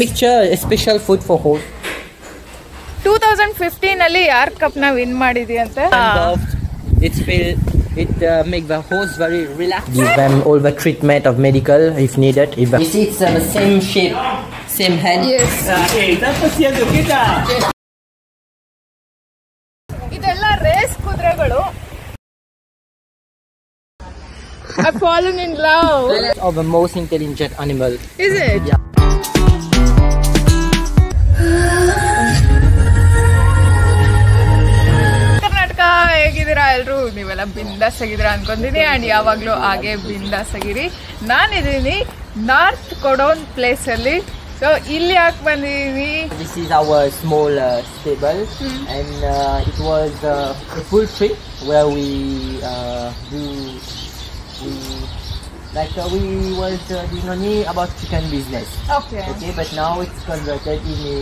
Mixture a special food for horse. 2015 ಅಲ್ಲಿ ಯಾರ್ cup ನ win ಮಾಡಿದೀಯಂತೆ. It make the horse very relaxed. Give them all the treatment of medical if needed. If you see it's the same shape, same head. Yes. ಇದೆಲ್ಲ race ಕುದುರೆಗಳು. I've fallen in love. Of the most intelligent animal. Is it? Yeah. ಹೇಗಿದ್ದೀರಾ ಎಲ್ರು? ನೀವೆಲ್ಲ ಬಿಂದಾಸ್ ಆಗಿದ್ದೀರಾ ಅನ್ಕೊಂಡಿನಿ. And ಯಾವಾಗ್ಲೂ ಹಾಗೆ ಬಿಂದಾಸ್ ಆಗಿರಿ. ನಾನಿದ್ದೀನಿ ನಾರ್ತ್ ಕೊಡೋನ್ ಪ್ಲೇಸ್ ಅಲ್ಲಿ. ಸೊ ಇಲ್ಲಿ ಯಾಕೆ ಬಂದಿದೀನಿ? This is our small stable, and it was a full trip where we was doing only about chicken business. Okay, but now it's converted in a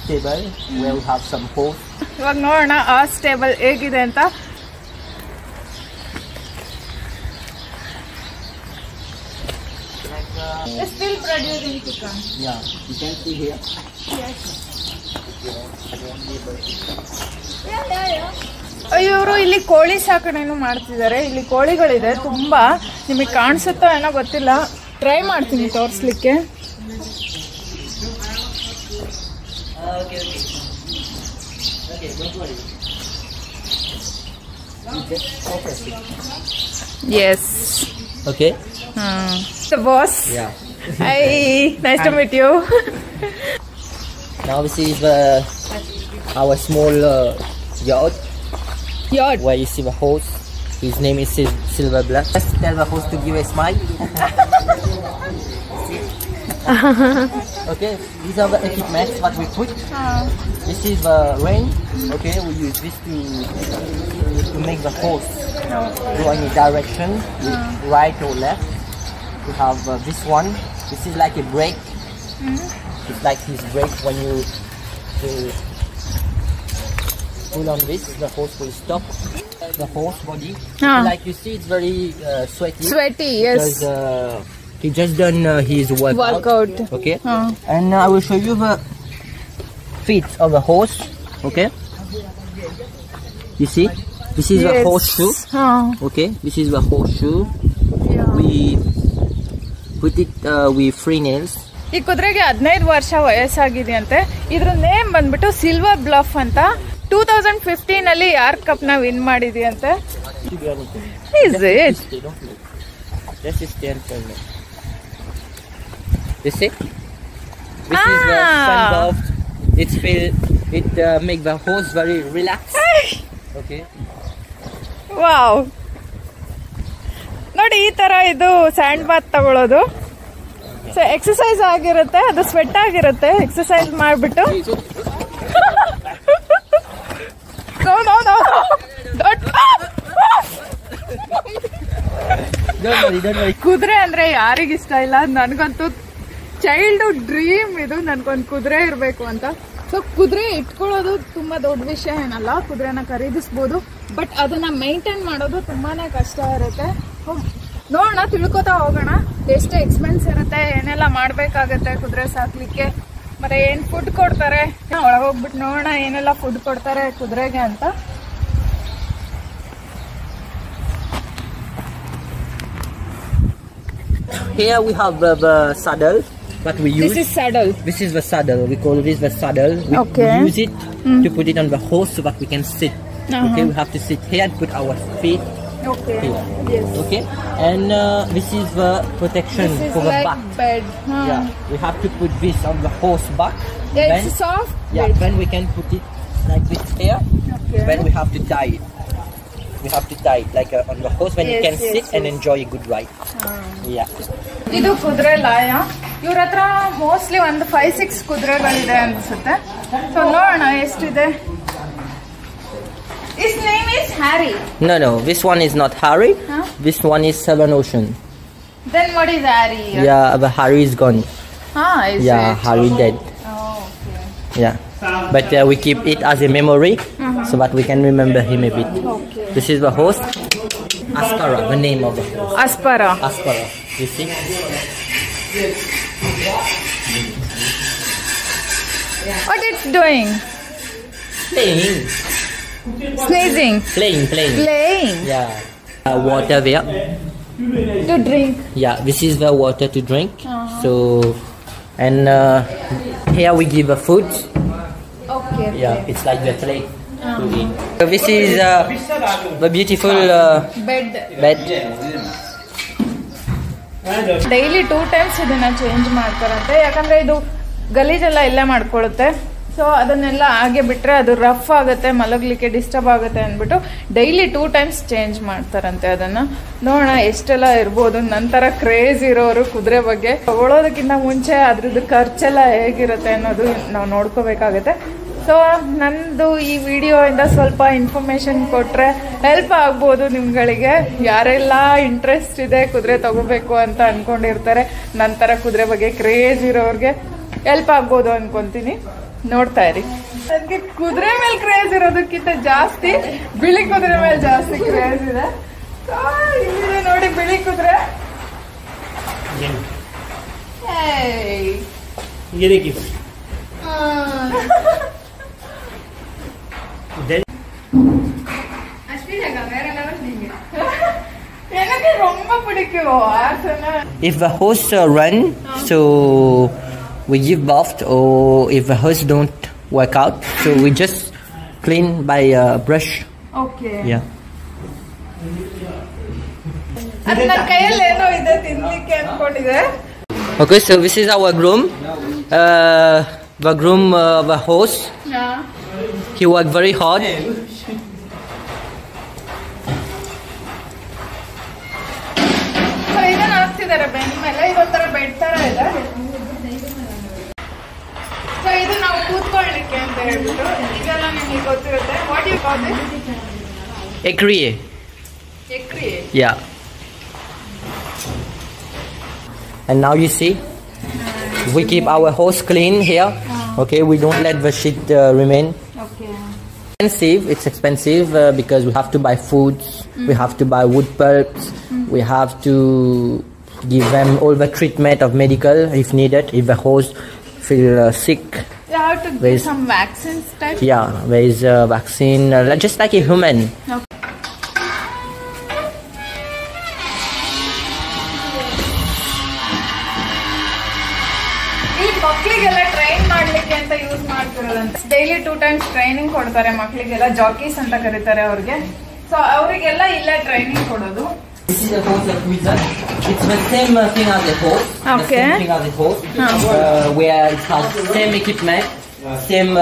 stable where we have some horse. ಇವಾಗ ನೋಡೋಣ ಆ stable ಹೇಗಿದೆ ಅಂತ. Still producing chicken. Yeah, you can see here. Yes. ಇವರು ಇಲ್ಲಿ ಕೋಳಿ ಸಾಕಣೆನೂ ಮಾಡ್ತಿದ್ದಾರೆ. ಇಲ್ಲಿ ಕೋಳಿಗಳಿದೆ ತುಂಬಾ. ನಿಮಗೆ ಕಾಣಿಸುತ್ತೋ ಏನೋ ಗೊತ್ತಿಲ್ಲ. ಟ್ರೈ ಮಾಡ್ತೀನಿ ತೋರಿಸ್ಲಿಕ್ಕೆ. Yes. Okay. The boss. Yeah. Hi. Nice to meet you. Now this is our small yacht. Yacht. Where you see the horse. His name is Silver Black. Just tell the horse to give a smile. Okay, these are the equipment what we put. This is the rein. Okay, we use this to make the horse go in a direction, right or left. We have this one. This is like a brake. It's like his brake. When you pull on this, the horse will stop. The horse body, like you see, it's very sweaty. Sweaty, yes. Because he just done his workout. Okay. And I will show you the feet of the horse. Okay. You see, this is the horseshoe. Okay, this is the horseshoe. We put it with 3 nails. ಈ ಕುದುರೆಗೆ 15 ವರ್ಷ ವಯಸ್ಸಾಗಿದೆ ಅಂತೆ. ಇದ್ರ name ಬಂದ್ಬಿಟ್ಟು silver bluff ಅಂತ. 2015 ಅಲ್ಲಿ ಯಾರ್ cup ನ win ಮಾಡಿದೀಯಂತೆ. Is it? This is the anthem. You see? This is the sun bath. It make the horse very relaxed. Okay. Wow. ನೋಡಿ ಈ ತರ ಇದು ಸ್ಯಾಂಡ್ ಬಾತ್ ತಗೊಳ್ಳೋದು. ಸೊ ಎಕ್ಸರ್ಸೈಸ್ ಆಗಿರುತ್ತೆ, ಅದು ಸ್ವೆಟ್ ಆಗಿರುತ್ತೆ. ಎಕ್ಸರ್ಸೈಸ್ ಮಾಡ್ಬಿಟ್ಟು ಕುದುರೆ ಅಂದ್ರೆ ಯಾರಿಗಿಷ್ಟ ಇಲ್ಲ? ನನ್ಗಂತೂ ಚೈಲ್ಡ್ಹುಡ್ ಡ್ರೀಮ್ ಇದು. ನನ್ಗೊಂದು ಕುದುರೆ ಇರ್ಬೇಕು ಅಂತ. ಸೊ ಕುದುರೆ ಇಟ್ಕೊಳ್ಳೋದು ತುಂಬಾ ದೊಡ್ಡ ವಿಷಯ ಏನಲ್ಲ. ಕುದುರೆನ ಖರೀದಿಸ್ಬೋದು, ಬಟ್ ಅದನ್ನ ಮೇಂಟೈನ್ ಮಾಡೋದು ತುಂಬಾನೇ ಕಷ್ಟ ಇರುತ್ತೆ. ನೋಡೋಣ, ತಿಳ್ಕೊತಾ ಹೋಗೋಣ ಎಷ್ಟು ಎಕ್ಸ್ಪೆನ್ಸ್ ಇರುತ್ತೆ, ಏನೆಲ್ಲ ಮಾಡ್ಬೇಕಾಗತ್ತೆ ಕುದುರೆ ಸಾಕ್ಲಿಕ್ಕೆ, ಮತ್ತೆ ಏನ್ ಫುಡ್ ಕೊಡ್ತಾರೆ. ಒಳಗೋಗ್ಬಿಟ್ಟು ನೋಡೋಣ ಏನೆಲ್ಲ ಫುಡ್ ಕೊಡ್ತಾರೆ ಕುದುರೆಗೆ ಅಂತ. Here we have the saddle that we use. This is saddle. This is the saddle. We call this the saddle. We use it to put it on the horse so that we can sit. Okay, we have to sit here and put our feet here. Yes. Okay, and this is the protection for the back. Bed. Yeah, we have to put this on the horse back. Yeah, it's soft. Yeah, then we can put it like this here. Okay. Then we have to tie it. We have to tie it like on the horse when you can sit and enjoy a good ride. Yeah. ಇದು ಕುದುರೆ ಲಾಯ. ಇವ್ರ ಹತ್ರ mostly ಒಂದು 5-6 ಕುದುರೆಗಳಿದೆ ಅನ್ಸುತ್ತೆ. So ನೋಡೋಣ ಎಷ್ಟಿದೆ. His name is Harry. No, this one is not Harry. This one is Seven Ocean. Then what is Harry? Yeah, the Harry is gone. Is it? Harry dead. Oh, okay. Yeah, but we keep it as a memory so that we can remember him a bit. Okay. This is the horse. Aspara, the name of the horse. Aspara. Aspara. You see? What it's doing? Playing. Sneezing. Playing. Playing. Yeah. Water there. To drink. Yeah, this is the water to drink. So, and here we give a food. Okay. Yeah, it's like the plate to eat. So this is the beautiful bed. Daily 2 times ಇದನ್ನ change ಮಾಡ್ತಾರಂತೆ, ಯಾಕಂದ್ರೆ ಇದು ಗಲೀಜೆಲ್ಲ ಇಲ್ಲೇ ಮಾಡ್ಕೊಳ್ಳುತ್ತೆ. So ಅದನ್ನೆಲ್ಲ ಹಾಗೆ ಬಿಟ್ರೆ ಅದು rough ಆಗುತ್ತೆ, ಮಲಗಲಿಕ್ಕೆ ಡಿಸ್ಟರ್ಬ್ ಆಗುತ್ತೆ ಅಂದ್ಬಿಟ್ಟು ಡೈಲಿ 2 times ಚೇಂಜ್ ಮಾಡ್ತಾರಂತೆ. ಅದನ್ನ ನೋಡೋಣ ಎಷ್ಟೆಲ್ಲ ಇರ್ಬೋದು. ನಂತರ ಕ್ರೇಜ್ ಇರೋರು ಕುದುರೆ ಬಗ್ಗೆ ತಗೊಳ್ಳೋದಕ್ಕಿಂತ ಮುಂಚೆ ಅದ್ರದ್ದು ಖರ್ಚೆಲ್ಲ ಹೇಗಿರುತ್ತೆ ಅನ್ನೋದು ನಾವು ನೋಡ್ಕೋಬೇಕಾಗುತ್ತೆ. ಸೊ ನಂದು ಈ ವಿಡಿಯೋ ಇಂದ ಸ್ವಲ್ಪ ಇನ್ಫಾರ್ಮೇಶನ್ ಕೊಟ್ರೆ ಹೆಲ್ಪ್ ಆಗ್ಬೋದು ನಿಮ್ಗಳಿಗೆ. ಯಾರೆಲ್ಲ ಇಂಟ್ರೆಸ್ಟ್ ಇದೆ ಕುದುರೆ ತಗೋಬೇಕು ಅಂತ ಅನ್ಕೊಂಡಿರ್ತಾರೆ, ನಂತರ ಕುದುರೆ ಬಗ್ಗೆ ಕ್ರೇಜ್ ಇರೋರ್ಗೆ ಹೆಲ್ಪ್ ಆಗ್ಬೋದು ಅನ್ಕೊಂತೀನಿ. ನೋಡ್ತಾ ಇರಿ. ನನಗೆ ಕುದುರೆ ಮೇಲೆ ಕ್ರೇಜ್ ಇರೋದಕ್ಕಿಂತ ಜಾಸ್ತಿ ಬಿಳಿ ಕುದುರೆ ಮೇಲೆ ಜಾಸ್ತಿ ಕ್ರೇಜ್ ಇದೆ. ಇಲ್ಲಿದೆ ನೋಡಿ ಬಿಳಿ ಕುದುರೆ. If the horse run, so we give bath, or if the horse don't work out, so we just clean by a brush. Okay. Yeah. ನನ್ನ ಕೈಯಲ್ಲಿ ಏನೋ ಇದೆ ತಿನ್ಲಿಕ್ಕೆ ಅನ್ಕೊಂಡಿದೆ. Okay, so this is our groom. The groom, the horse. Yeah. He worked very hard. So ಇದನ್ನ ಹಾಕ್ತಿದ್ದಾರೆ ಬೆನ್ನ ಮೇಲೆ. ಇದೊಂಥರ ಬೆಡ್ ತರ ಇದೆ. ಸೊ ಇದು ನಾವು ಕೂತ್ಕೊಳ್ಳಿಕ್ಕೆ ಅಂತ ಹೇಳ್ಬಿಟ್ಟು ಇದೆಲ್ಲ ನಿಮಗೆ ಗೊತ್ತಿರುತ್ತೆ. What you call this? Écrier. Écrier. Yeah. And now you see, we keep our horse clean here. Okay, we don't let the shit remain. Okay. It's expensive because we have to buy foods, we have to buy wood pulps, we have to give them all the treatment of medical if needed, if the horse feel sick. You have to give some vaccines type? Yeah, there is a vaccine, just like a human. Okay. ಮಕ್ಕಳಿಗೆಲ್ಲ train ಮಾಡ್ಲಿಕ್ಕೆ ಅಂತ use ಮಾಡ್ತಿರೋದಂತೆ. Daily 2 times training ಕೊಡ್ತಾರೆ ಮಕ್ಕಳಿಗೆಲ್ಲ, jockeys ಅಂತ ಕರೀತಾರೆ ಅವ್ರಿಗೆ. So ಅವರಿಗೆಲ್ಲ ಇಲ್ಲೇ ಟ್ರೈನಿಂಗ್ ಕೊಡೋದು. This is a horse of wizard. It's the same thing as a horse. Okay. The same thing as a horse. Where it has same equipment, same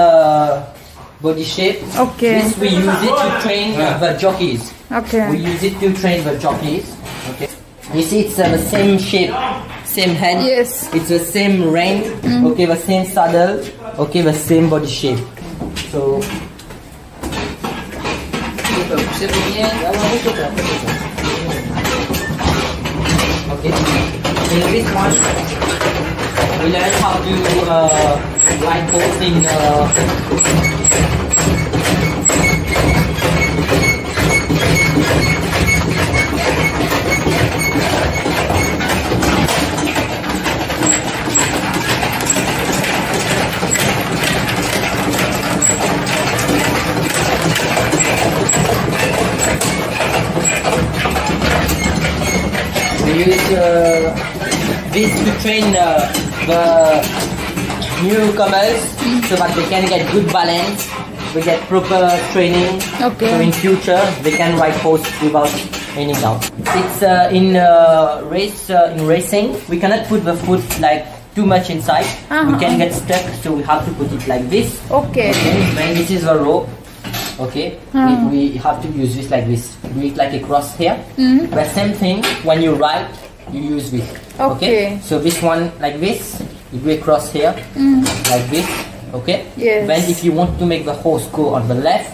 body shape. Okay. This we use it to train the jockeys. Okay. We use it to train the jockeys. Okay. You see, it's the same shape, same head. Yes. It's the same rein. Okay, the same saddle. Okay, the same body shape. So. Okay. In this one, we learn how to ride horse in. We use this to train the newcomers so that they can get good balance, we get proper training. Okay. So in future they can ride horse without any doubt. It's in racing we cannot put the foot like too much inside. We can get stuck, so we have to put it like this. Okay. When this is the rope. Okay, we have to use this like this. Do it like a cross here. The same thing when you ride, you use this. Okay. So this one like this, you do a cross here, like this. Okay. Yes. Then if you want to make the horse go on the left,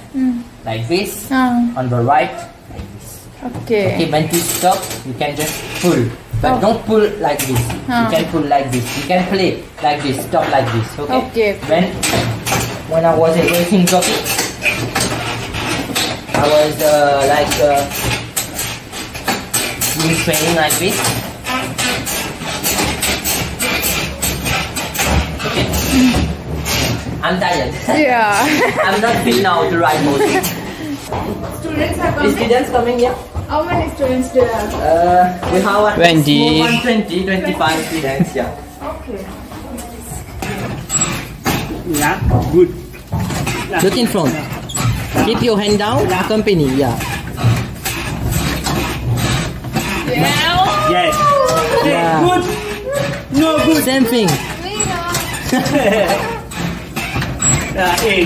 like this, on the right, like this. Okay. Okay. When to stop, you can just pull, but don't pull like this. You can pull like this. You can play like this, stop like this. Okay. Okay. When I was a racing jockey, I was doing training like this. Okay. I'm tired. Yeah. I'm not fit now to ride horse. Students are Is coming. students coming here? How many students do you have? We have 20. 25 students. Yeah. Okay. Yeah, good. Look in front. Keep your hand down. Accompany. Yeah. Yeah. Yes. Yeah. Good. No good. Same thing.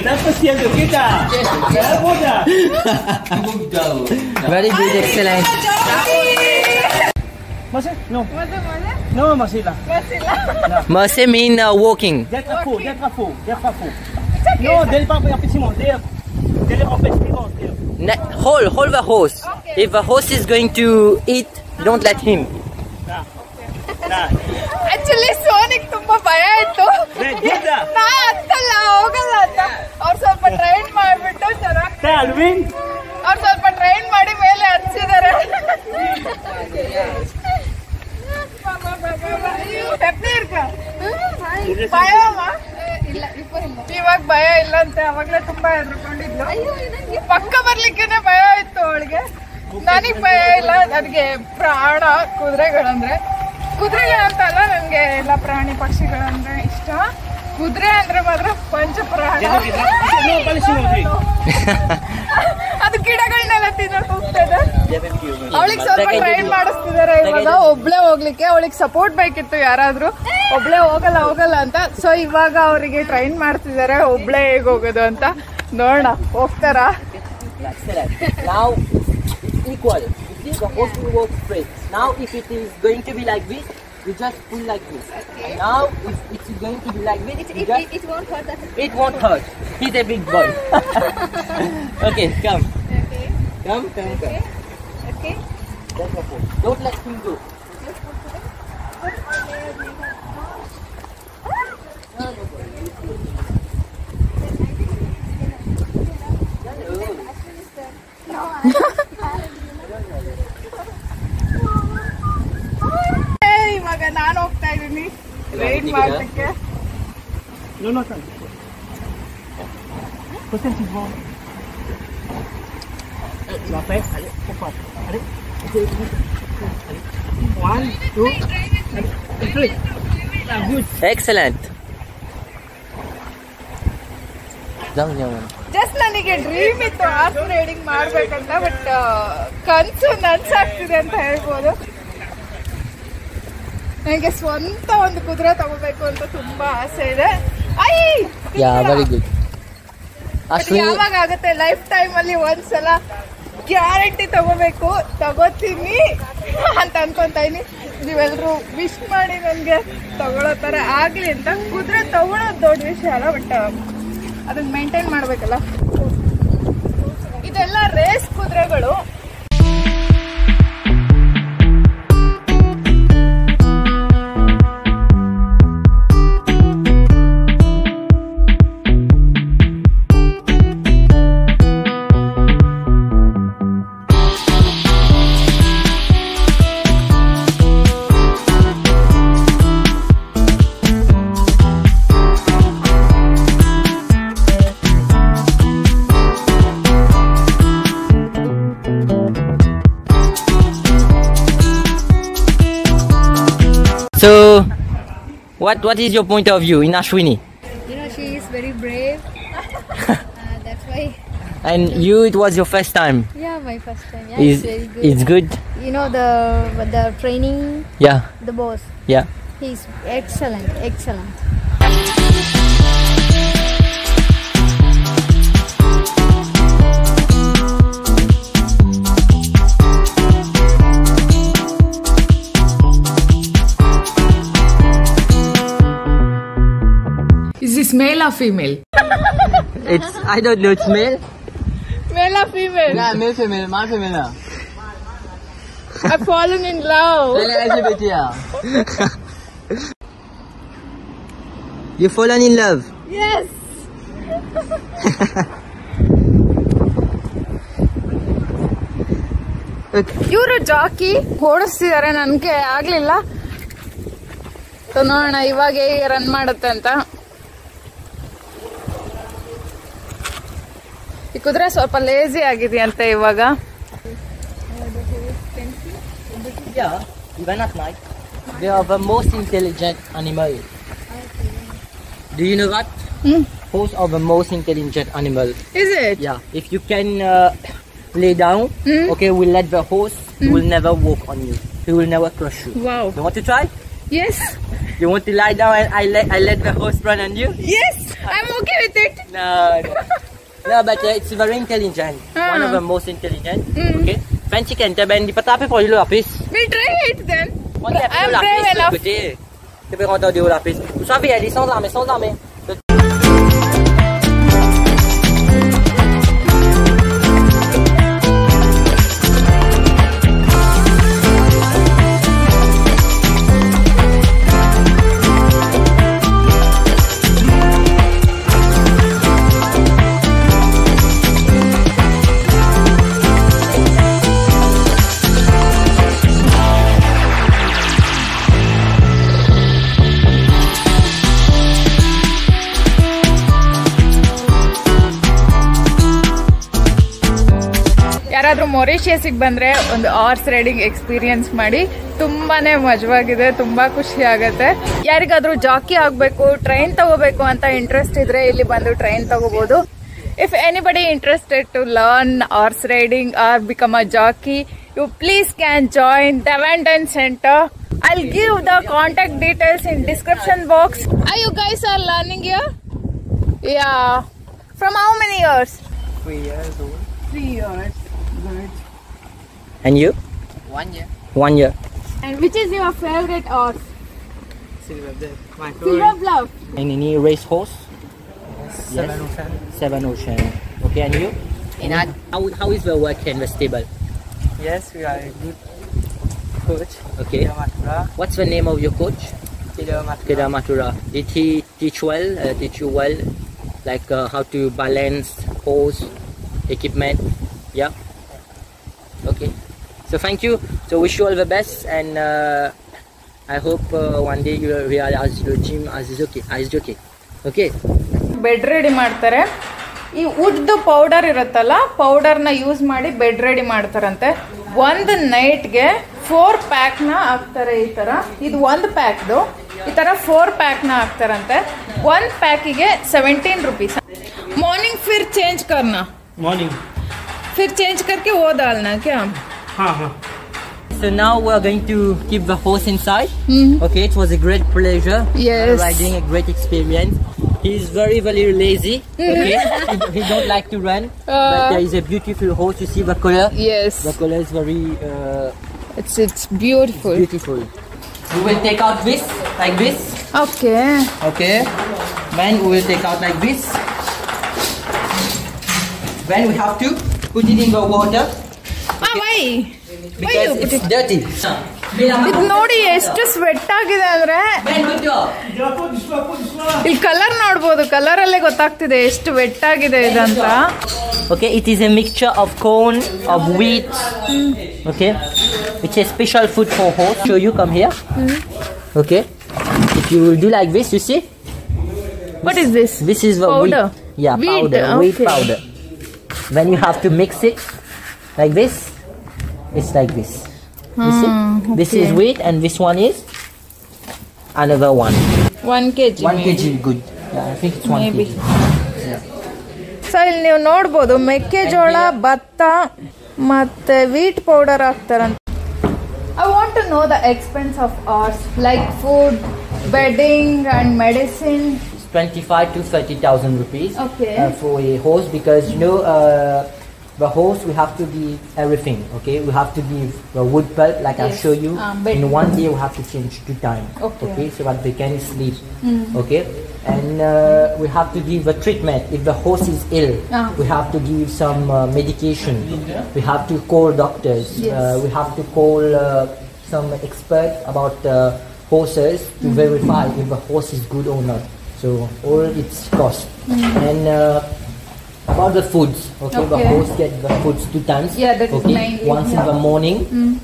Tanto siento kita. Muda. Very good. Excellent. Masih? No. No, masih lah. Mercy mean walking. Dia trafo. No, dele para competition. Dele competition. Hold the horse. If the horse is going to eat, don't let him. Actually ಸೋನಿಗ್ ತುಂಬಾ ಭಯ ಇತ್ತು. ನಾ ಅಂತಲ್ಲ ಹೋಗಲ್ಲ ಅಂತ ಅವ್ರು ಸ್ವಲ್ಪ ಟ್ರೈನ್ ಮಾಡ್ಬಿಟ್ಟು ಚೆನ್ನಾಗಿ Alvin. ಅವ್ರು ಸ್ವಲ್ಪ ಟ್ರೈನ್ ಮಾಡಿ ಮೇಲೆ ಹಚ್ಚಿದ್ದಾರೆ. ಭಯಮ್ಮ ಇವಾಗ ಭಯ ಇಲ್ಲ ಅಂತೆ. ಅವಾಗ್ಲೇ ತುಂಬಾ ಹೆದರ್ಕೊಂಡಿದ್ಲು. ಪಕ್ಕ ಬರ್ಲಿಕ್ಕೇನೆ ಭಯ ಇತ್ತು ಅವಳಿಗೆ. ನನಗ್ ಭಯ ಇಲ್ಲ. ನನಗೆ ಪ್ರಾಣ ಕುದುರೆಗಳಂದ್ರೆ. ಕುದುರೆಗಳಂತಲ್ಲ, ನನ್ಗೆ ಎಲ್ಲ ಪ್ರಾಣಿ ಪಕ್ಷಿಗಳಂದ್ರೆ ಇಷ್ಟ. ಕುದುರೆ ಅಂದ್ರೆ ಮಾತ್ರ ಪಂಚಪ್ರಾಣ. ಅದು ಗಿಡಗಳನ್ನೆಲ್ಲ ತಿನ್ನಕ್ ಹೋಗ್ತದೆ. ಅವಳಿಗೆ ಸ್ವಲ್ಪ ಟ್ರೈನ್ ಮಾಡಿಸ್ತಿದಾರೆ ಇವಾಗ ಒಬ್ಳೆ ಹೋಗ್ಲಿಕ್ಕೆ. ಅವಳಿಗೆ ಸಪೋರ್ಟ್ ಬೇಕಿತ್ತು ಯಾರಾದ್ರೂ. ಒಬ್ಳೆ ಹೋಗಲ್ಲ ಅಂತ. ಸೊ ಇವಾಗ ಅವರಿಗೆ ಟ್ರೈನ್ ಮಾಡ್ತಿದ್ದಾರೆ ಒಬ್ಳೆ ಹೇಗ್ ಹೋಗೋದು ಅಂತ. ನೋಡೋಣ ಹೋಗ್ತಾರಾ. Now equal. You see the horse will walk straight. Now if it is going to be like this, you just pull like this. Okay. Now if it is going to be like this, it won't hurt. It won't hurt. He's a big boy. Okay, come. Okay. Come. Okay. That's the horse. Don't let him go. ಇವಾಗ ನಾನು ಹೋಗ್ತಾ ಇದೀನಿ ride ಮಾಡ್ಲಿಕ್ಕೆ. No, son. Question is wrong. La pes. Allez. 1, 2, 3. Good. Excellent. Just ನನಗೆ dream ಇತ್ತು horse riding ಮಾಡ್ಬೇಕಂತ. But ಕನ್ಸು ನನ್ಸಾಗ್ತಿದೆ ಅಂತ ಹೇಳ್ಬೋದು. ನನಗೆ ಸ್ವಂತ ಒಂದು ಕುದುರೆ ತಗೋಬೇಕು ಅಂತ ತುಂಬಾ ಆಸೆ ಇದೆ. Very good. ಯಾವಾಗ ಆಗುತ್ತೆ? ಲೈಫ್ ಟೈಮ್ ಅಲ್ಲಿ ಒಂದ್ಸಲ ಗ್ಯಾರಂಟಿ ತಗೋತೀನಿ ಅಂತ ಅನ್ಕೊಂತ ಇದೀನಿ. ನೀವೆಲ್ರು ವಿಶ್ ಮಾಡಿ ನನ್ಗೆ ತಗೊಳ್ಳೋ ತರ ಆಗ್ಲಿ ಅಂತ. ಕುದುರೆ ತಗೊಳ್ಳೋದು ದೊಡ್ಡ ವಿಷಯ ಅಲ್ಲ, ಬಟ್ ಅದನ್ನ ಮೇಂಟೈನ್ ಮಾಡ್ಬೇಕಲ್ಲ. ಇದೆಲ್ಲ ರೇಸ್ ಕುದುರೆಗಳು. So, what is your point of view in Ashwini? You know, she is very brave. That's why. And you, it was your first time. Yeah, my first time. Yeah, it's very good. It's good. You know the training. Yeah. The boss. Yeah. He's excellent. Is this male or female? I don't know, it's male? Male or female? Yeah, male, female, my female. I've fallen in love. You fallen in love? Yes. ಇವರು ಜಾಕಿ ಓಡಿಸ್ತಿದ್ದಾರೆ. ನನ್ಗೆ ಆಗ್ಲಿಲ್ಲ. ನೋಡೋಣ ಇವಾಗ run ಮಾಡುತ್ತೆ ಅಂತ. ಈ ಕುದುರೆ ಸ್ವಲ್ಪ ಲೇಜಿ ಆಗಿದೆಯಂತೆ ಇವಾಗ. Yeah, even at night. They are the most intelligent animal. Do you know that? Horse are the most intelligent animal. Is it? Yeah. If you can lay down, okay, we'll let the horse. He will never walk on you. He will never crush you. Wow. You want to try? Yes. You want to lie down and I let the horse run on you? Yes. I'm okay with it. No. No, but it's very intelligent. One of the most intelligent. Okay. Fancy can tell Ben di patape for you lapis. We'll try it then. I'm brave enough. Tu peux rentrer au lapis. Vous savez, elle est sans armes, sans armes. ಯಾರಾದ್ರೂ ಮೊರಿಷಿಯಸ್ಗೆ ಬಂದ್ರೆ ಒಂದು horse riding experience ಮಾಡಿ. ತುಂಬಾನೇ ಮಜವಾಗಿದೆ, ತುಂಬಾ ಖುಷಿ ಆಗತ್ತೆ. ಯಾರಿಗಾದ್ರೂ ಜಾಕಿ ಆಗ್ಬೇಕು, ಟ್ರೈನ್ ತಗೋಬೇಕು ಅಂತ ಇಂಟ್ರೆಸ್ಟ್ ಇದ್ರೆ ಇಲ್ಲಿ ಬಂದು ಟ್ರೈನ್ ತಗೋಬಹುದು. If anybody interested to learn horse riding or become a jockey, you please can join Devandon Center. I'll give the contact details in description box. Are you guys are learning here? Yeah. From how many years? 3 years old. 3 years. Good. And you? 1 year. 1 year. And which is your favorite horse? Silver Bluff. My Silver Bluff. And any race horse? Seven Ocean. Seven Ocean. Okay, and you? How is the work in the stable? Yes, we are a good coach. Okay. What's the name of your coach? Kedar Mathura. Did he teach well? Teach you well? Like how to balance horse, equipment? Yeah? Okay. So thank you. So wish you all the best, and I hope one day you will realize your gym is okay. Okay? Bed ready ಮಾಡ್ತಾರೆ. ಈ wood powder ಇರುತ್ತಲ್ಲ, ಪೌಡರ್ನ use ಮಾಡಿ bed ready ಮಾಡ್ತಾರಂತೆ. ಒಂದು ನೈಟ್ಗೆ 4 ಪ್ಯಾಕ್ನ ಹಾಕ್ತಾರೆ. ಈ ತರ ಇದು ಒಂದು ಪ್ಯಾಕ್ದು, ಈ ತರ 4 ಪ್ಯಾಕ್ನ ಹಾಕ್ತಾರಂತೆ. 1 ಪ್ಯಾಕಿಗೆ 17 रुपीस. मॉर्निंग फिर चेंज करना. Morning. फिर चेंज करके वो डालना क्या? हाँ. So now we are going to keep the horse inside. Okay, it was a great pleasure. Yes. Riding, a great experience. He's very lazy. Okay, he don't like to run. But there is a beautiful horse. You see the color? Yes. The color is very. It's beautiful. Beautiful. We will take out this like this. Okay. Okay. Then we will take out like this. Then we have to put it in the water. Why? Because it's dirty. ಇದು ನೋಡಿ ಎಷ್ಟು sweat ಆಗಿದೆ ಅಂದ್ರೆ. ಇಲ್ಲಿ colour ನೋಡ್ಬೋದು, colour ಅಲ್ಲೇ ಗೊತ್ತಾಗ್ತಿದೆ ಎಷ್ಟು ವೆಟ್ ಆಗಿದೆ ಇದಂತ. Okay, it is a mixture of corn, of wheat. Okay, which is special food for horse. Show you, come here. Okay, if you do like this, you see. What is this? This is the powder. Wheat. Yeah, wheat. powder. Okay. Wheat powder. Then you have to mix it like this. It's like this. You see? Okay. This is wheat and this one is another one. 1 kg. 1 kg good. Yeah, I think it's 1 Maybe. kg. So ಇಲ್ಲಿ ನೀವು ನೋಡ್ಬೋದು ಮೆಕ್ಕೆಜೋಳ, ಭತ್ತ ಮತ್ತೆ wheat powder ಹಾಕ್ತಾರಂತ. I want to know the expense of horse, like food, bedding and medicine. 25 to 30,000 rupees. Okay. For a horse, because you know the horse we have to give everything. Okay, we have to give the wood pulp like Yes. I'll show you. Bed. In 1 day we have to change 2 times. Okay. So that they can sleep. Okay, and we have to give a treatment if the horse is ill. We have to give some medication. We have to call doctors. Yes. We have to call some expert about horses to verify if the horse is good or not. So all its cost. And about the foods, okay, the Okay. horse get the foods 2 times. Yeah, that is okay, mainly, once in the morning,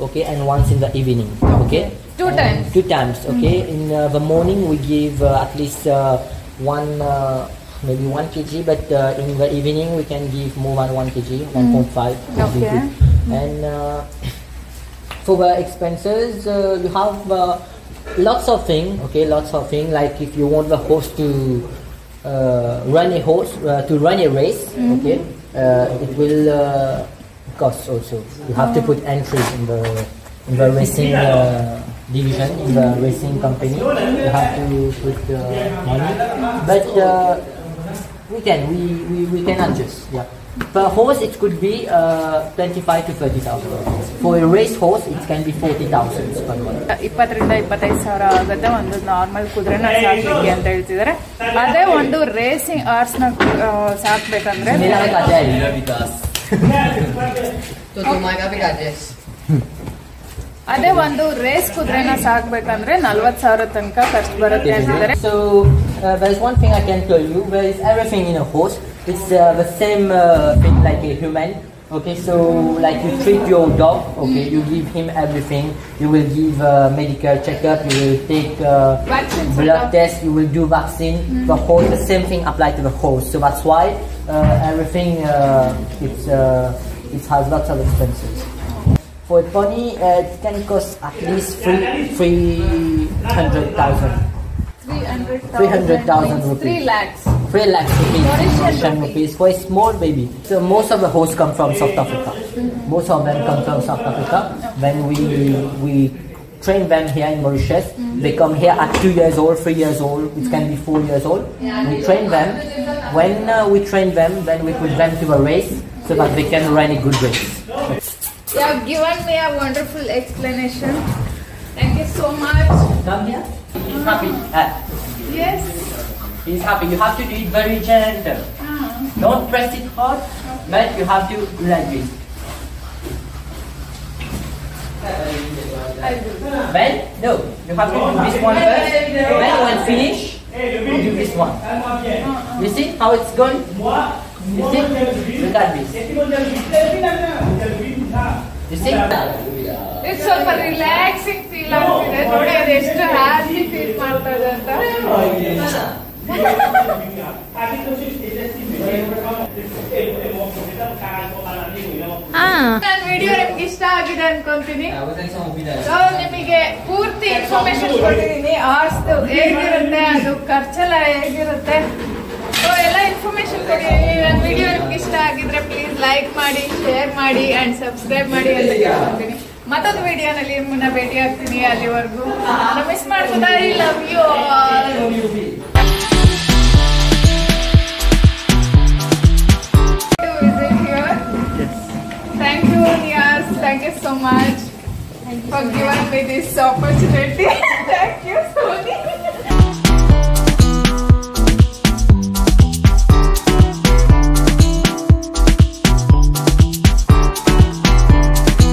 okay, and once in the evening. Okay, 2 times. 2 times. Okay, in the morning we give at least maybe 1 kg, but in the evening we can give more than 1 kg, 1.5. Okay. And for the expenses, you have lots of things. Okay, lots of things. Like if you want the horse to run a race, okay, it will cost also. You have to put entries in the racing division, in the racing company. You have to put money, but we can adjust. Yeah. Per horse, it could be 25 to 30,000. For a race horse, it can be 40,000 per month. 20,000 to 25,000 ಆಗುತ್ತೆ ಒಂದು normal ಕುದುರೆನ ಸಾಕಲಿಕ್ಕೆ ಅಂತ ಹೇಳ್ತಿದ್ದಾರೆ. ಅದೇ ಒಂದು racing horse ನ ಸಾಕ್ಬೇಕಂದ್ರೆ ಅದೇ ಒಂದು race ಕುದುರೆನ ಸಾಕ್ಬೇಕಂದ್ರೆ 40,000 ತನಕ ಖರ್ಚು ಬರುತ್ತೆ ಅಂತಿದ್ದಾರೆ. So there is one thing I can tell you. There is everything in a horse. It's the same thing like a human. Okay, so like you treat your dog. Okay, you give him everything. You will give medical checkup. You will take blood test. You will do vaccine. The horse, the same thing apply to the horse. So that's why everything it has lots of expenses. For a pony, it can cost at least 300,000. 300,000 rupees. 3 lakhs. 3 lakhs rupees for a small baby. So most of the horses come from South Africa. Most of them come from South Africa. When we train them here in Mauritius, they come here at 2 years old, 3 years old. It can be 4 years old. We train them. When we train them, then we put them to a race so that they can run a good race. You have given me a wonderful explanation. Thank you so much. Come here. He's happy. Yes. He's happy. You have to do it very gentle. Don't press it hard, but you have to like this. Then, no, you have to do this one first. Then when finish, do this one. You see how it's going? You see? Look at this. You see? It's ಸ್ವಲ್ಪ relaxing feel ಆಗ್ತಿದೆ ನೋಡಿ, ಅದು ಎಷ್ಟು happy feel ಮಾಡ್ತದೆ ಅಂತ. ನನ್ನ video ನಿಮ್ಗೆ ಇಷ್ಟ ಆಗಿದೆ ಅನ್ಕೊಂತೀನಿ. ನಿಮಗೆ ಪೂರ್ತಿ ಇನ್ಫಾರ್ಮೇಶನ್ ಕೊಟ್ಟಿದ್ದೀನಿ. ಹಾರ್ಸ್ದು ಹೇಗಿರುತ್ತೆ, ಅದು ಖರ್ಚೆಲ್ಲ ಹೇಗಿರುತ್ತೆ, ಎಲ್ಲ ಇನ್ಫಾರ್ಮೇಶನ್ ಕೊಟ್ಟಿದ್ದೀನಿ. ನನ್ನ ವಿಡಿಯೋ ನಿಮ್ಗೆ ಇಷ್ಟ ಆಗಿದ್ರೆ ಪ್ಲೀಸ್ ಲೈಕ್ ಮಾಡಿ, ಶೇರ್ ಮಾಡಿ ಅಂಡ್ ಸಬ್ಸ್ಕ್ರೈಬ್ ಮಾಡಿ ಅಂತ ಕೇಳ್ಕೊಂತೀನಿ. ಮತ್ತೊಂದು ವಿಡಿಯೋನಲ್ಲಿ ನಿಮ್ಮನ್ನ ಭೇಟಿ ಆಗ್ತೀನಿ. ಅಲ್ಲಿವರೆಗೂ ಮಿಸ್ ಮಾಡ್ಬೋದಾ? I love you all. Thank you, Niyaz. Thank you so much for giving me this opportunity.